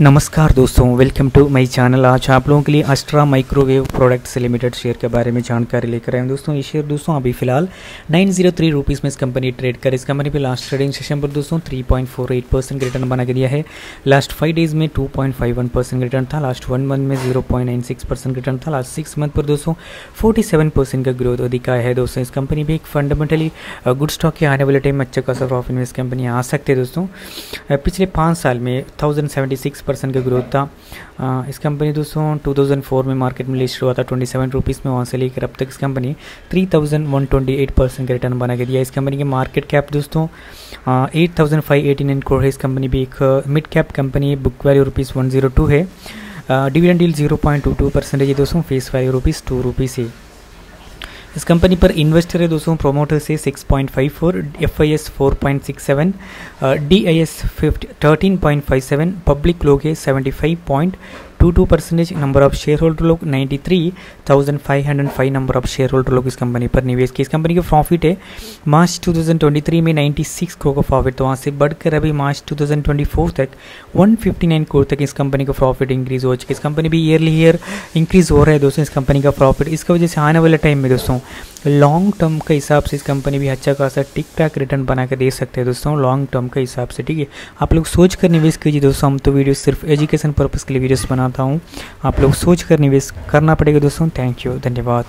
नमस्कार दोस्तों, welcome to my channel. आज आप लोगों के लिए Astra microwave products limited share के बारे में जानकारी लेकर आए हैं। दोस्तों ये शेयर अभी फिलहाल 903 रुपीज़ में इस कंपनी ट्रेड कर इस कंपनी पे लास्ट ट्रेडिंग सेशन पर दोस्तों 3.48% रिटर्न बना के दिया है। लास्ट 5 डेज में 2.51% रिटर्न था, लास्ट 1 मंथ में 0.96% रिटर्न था, लास्ट 6 मंथ पर दोस्तों 47% का ग्रोथ दिखाया है। दोस्तों इस कंपनी भी एक फंडामेंटली गुड स्टॉक के आने वाले टाइम में अच्छा खासा प्रॉफिट में इस कंपनी आ सकते हैं। दोस्तों पिछले 5 साल में 1076% का ग्रोथ था। इस कंपनी दोस्तों 2004 में मार्केट में लिस्ट हुआ था 27 रुपीज़ में, वहाँ से लेकर अब तक इस कंपनी 3128% का रिटर्न बना के दिया। इस कंपनी की मार्केट कैप दोस्तों 8589 करोड़ है। इस कंपनी भी एक मिड कैप कंपनी है। बुक वैल्यू ₹102 है। डिविडेंड यील्ड 0.22% है दोस्तों। फेस वैल्यू ₹2 है। इस कंपनी पर इन्वेस्टर है दोस्तों, प्रोमोटर से 6.54, FIS 4.67, DIS 13.57, पब्लिक लोग है 75.22%। नंबर ऑफ शेयर होल्डर लोग 93,505 नंबर ऑफ शेयर होल्डर लोग इस कंपनी पर निवेश किए। इस कंपनी का प्रॉफिट है मार्च 2023 में 96 करोड़ का प्रॉफिट, तो वहाँ से बढ़कर अभी मार्च 2024 तक 159 करोड़ तक इस कंपनी का प्रॉफिट इंक्रीज हो चुका है। इस कंपनी भी ईयर इंक्रीज हो रहा है दोस्तों इस कंपनी का प्रॉफिट। इसका वजह से आने वाले टाइम में दोस्तों लॉन्ग टर्म के हिसाब से इस कंपनी भी अच्छा खासा टिक टाक रिटर्न बना के दे सकते हैं दोस्तों, लॉन्ग टर्म के हिसाब से। ठीक है, आप लोग सोच कर निवेश कीजिए दोस्तों। हम तो वीडियो सिर्फ एजुकेशन पर्पज़ के लिए वीडियोस बनाता हूँ, आप लोग सोच कर निवेश करना पड़ेगा दोस्तों। थैंक यू, धन्यवाद।